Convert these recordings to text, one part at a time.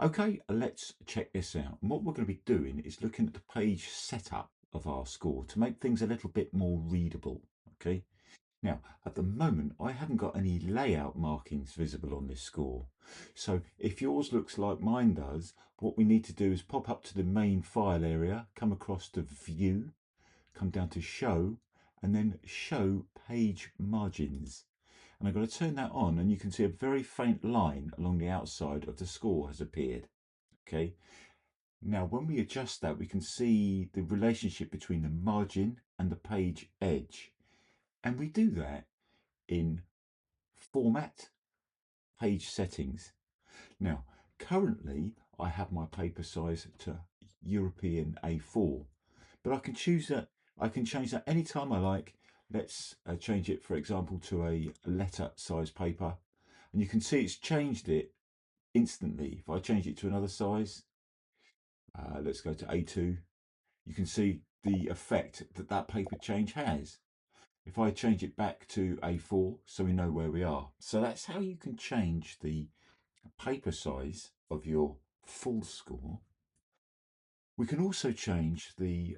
Okay, let's check this out. And what we're going to be doing is looking at the page setup of our score to make things a little bit more readable. Okay. Now, at the moment, I haven't got any layout markings visible on this score. So if yours looks like mine does, what we need to do is pop up to the main file area, come across to View, come down to Show, and then Show Page Margins. And I'm going to turn that on, and you can see a very faint line along the outside of the score has appeared. Okay. Now, when we adjust that, we can see the relationship between the margin and the page edge. And we do that in Format, Page Settings. Now, currently, I have my paper size to European A4, but I can choose that. I can change that anytime I like. Let's change it, for example, to a letter size paper. And you can see it's changed it instantly. If I change it to another size, let's go to A2, you can see the effect that that paper change has. If I change it back to A4, so we know where we are. So that's how you can change the paper size of your full score. We can also change the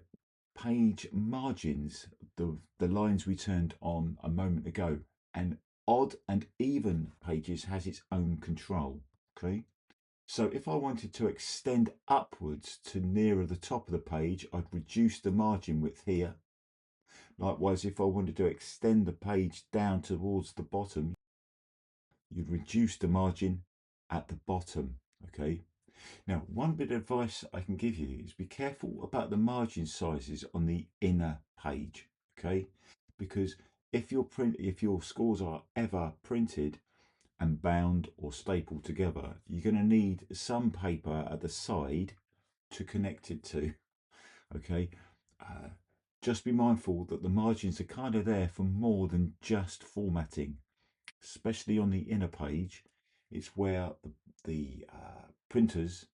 page margins, the lines we turned on a moment ago. And odd and even pages has its own control. Okay. So if I wanted to extend upwards to nearer the top of the page, I'd reduce the margin width here. Likewise, if I wanted to extend the page down towards the bottom, you'd reduce the margin at the bottom. Okay. Now, one bit of advice I can give you is be careful about the margin sizes on the inner page. Okay, because if your scores are ever printed and bound or stapled together, you're going to need some paper at the side to connect it to. Okay, just be mindful that the margins are kind of there for more than just formatting, especially on the inner page. It's where the printers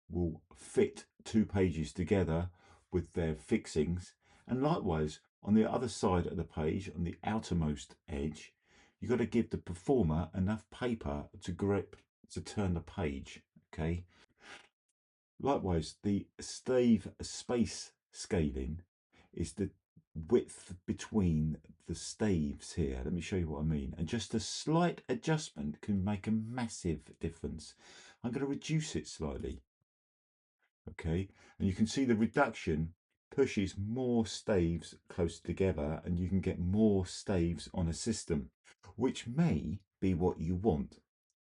will fit two pages together with their fixings. And likewise, on the other side of the page, on the outermost edge, you've got to give the performer enough paper to grip to turn the page. Okay. Likewise, the stave space scaling is the width between the staves here. Let me show you what I mean. And just a slight adjustment can make a massive difference. I'm going to reduce it slightly. Okay, and you can see the reduction pushes more staves closer together, and you can get more staves on a system, which may be what you want.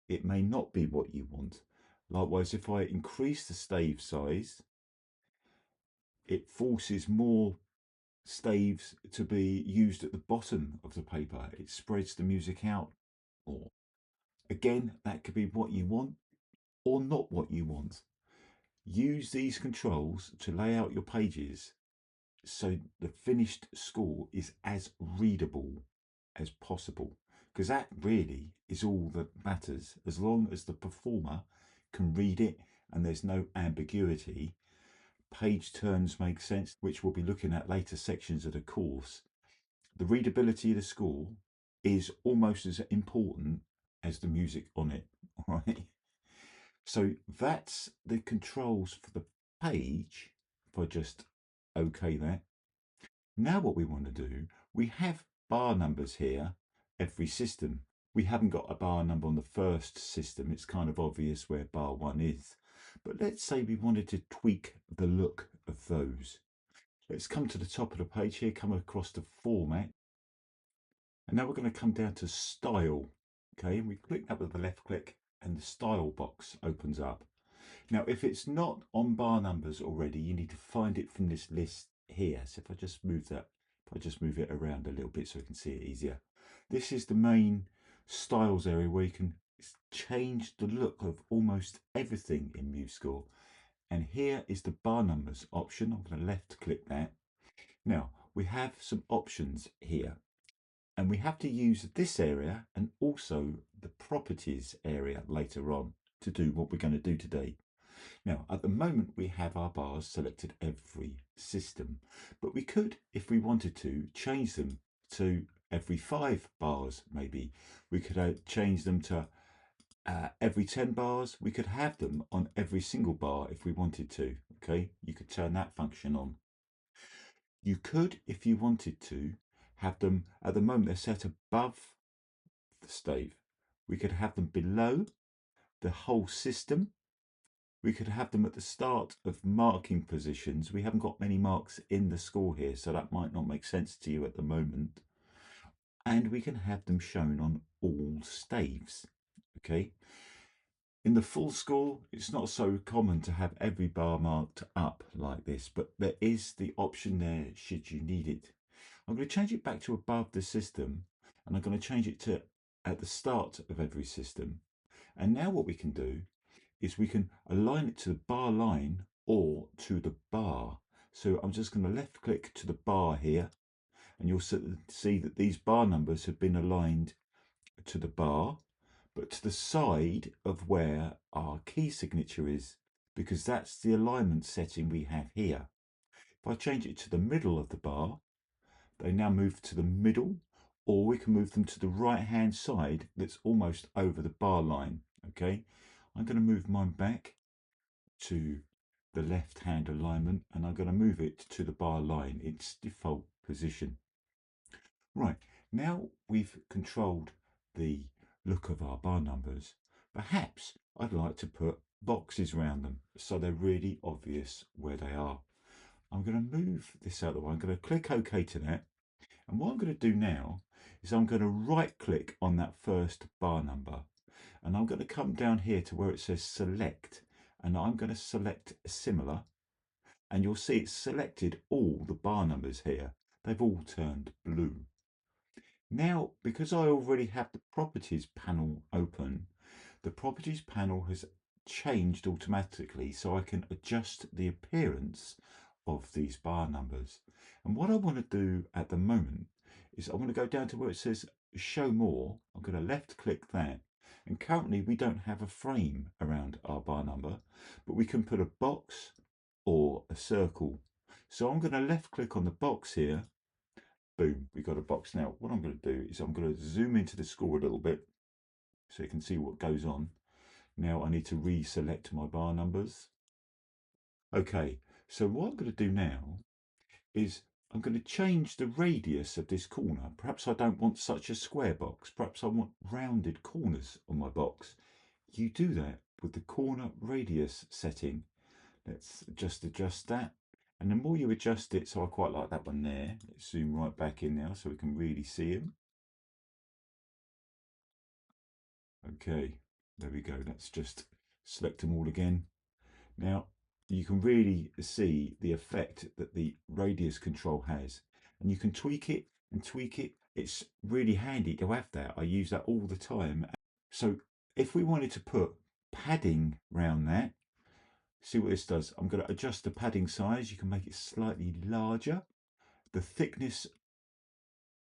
It may not be what you want. Likewise, if I increase the stave size, it forces more staves to be used at the bottom of the paper. It spreads the music out more. Again, that could be what you want or not what you want. Use these controls to lay out your pages so the finished score is as readable as possible, because that really is all that matters. As long as the performer can read it and there's no ambiguity, page turns make sense, which we'll be looking at later sections of the course. The readability of the score is almost as important as the music on it. All right. So that's the controls for the page. If I just OK that. Now what we want to do, we have bar numbers here, every system. We haven't got a bar number on the first system. It's kind of obvious where bar 1 is. But let's say we wanted to tweak the look of those. Let's come to the top of the page here, come across to Format. And now we're going to come down to Style. Okay, and we click that with the left click and the Style box opens up. Now, if it's not on bar numbers already, you need to find it from this list here. So if I just move that, if I just move it around a little bit so we can see it easier. This is the main styles area where you can change the look of almost everything in MuseScore. And here is the bar numbers option. I'm going to left click that. Now, we have some options here. And we have to use this area and also the properties area later on to do what we're going to do today. Now, at the moment, we have our bars selected every system, but we could, if we wanted to, change them to every 5 bars, maybe. We could change them to every 10 bars. We could have them on every single bar if we wanted to. Okay, you could turn that function on. You could, if you wanted to, have them at the moment they're set above the stave. We could have them below the whole system. We could have them at the start of marking positions. We haven't got many marks in the score here, so that might not make sense to you at the moment. And we can have them shown on all staves. Okay. In the full score, it's not so common to have every bar marked up like this, but there is the option there should you need it. I'm going to change it back to above the system, and I'm going to change it to at the start of every system. And now what we can do is we can align it to the bar line or to the bar. So I'm just going to left click to the bar here, and you'll see that these bar numbers have been aligned to the bar, but to the side of where our key signature is, because that's the alignment setting we have here. If I change it to the middle of the bar, they now move to the middle, or we can move them to the right hand side that's almost over the bar line. Okay, I'm going to move mine back to the left hand alignment, and I'm going to move it to the bar line, its default position. Right, now we've controlled the look of our bar numbers, perhaps I'd like to put boxes around them so they're really obvious where they are. I'm going to move this out of the way. I'm going to click OK to that. And what I'm going to do now is I'm going to right click on that first bar number, and I'm going to come down here to where it says select, and I'm going to select similar, and you'll see it's selected all the bar numbers here. They've all turned blue. Now, because I already have the properties panel open, the properties panel has changed automatically, so I can adjust the appearance of these bar numbers. And what I want to do at the moment is I want to go down to where it says show more. I'm going to left click that. And currently we don't have a frame around our bar number, but we can put a box or a circle. So I'm going to left click on the box here. Boom, we got a box. Now what I'm going to do is I'm going to zoom into the score a little bit so you can see what goes on. Now I need to reselect my bar numbers. Okay, so what I'm going to do now is I'm going to change the radius of this corner. Perhaps I don't want such a square box. Perhaps I want rounded corners on my box. You do that with the corner radius setting. Let's just adjust that. And the more you adjust it, so I quite like that one there. Let's zoom right back in now so we can really see him. Okay, there we go. Let's just select them all again. Now, you can really see the effect that the radius control has. And you can tweak it and tweak it. It's really handy to have that. I use that all the time. So if we wanted to put padding around that, see what this does. I'm going to adjust the padding size. You can make it slightly larger. The thickness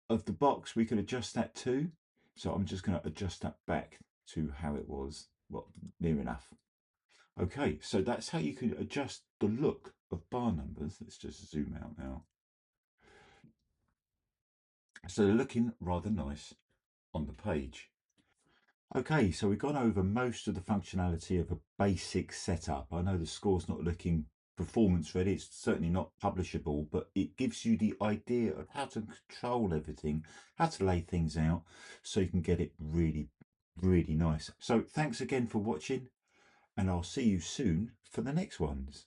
of the box, we can adjust that too. So I'm just going to adjust that back to how it was, well, near enough. Okay, so that's how you can adjust the look of bar numbers. Let's just zoom out now. So they're looking rather nice on the page. Okay, so we've gone over most of the functionality of a basic setup. I know the score's not looking performance ready, it's certainly not publishable, but it gives you the idea of how to control everything, how to lay things out so you can get it really, really nice. So thanks again for watching, and I'll see you soon for the next ones.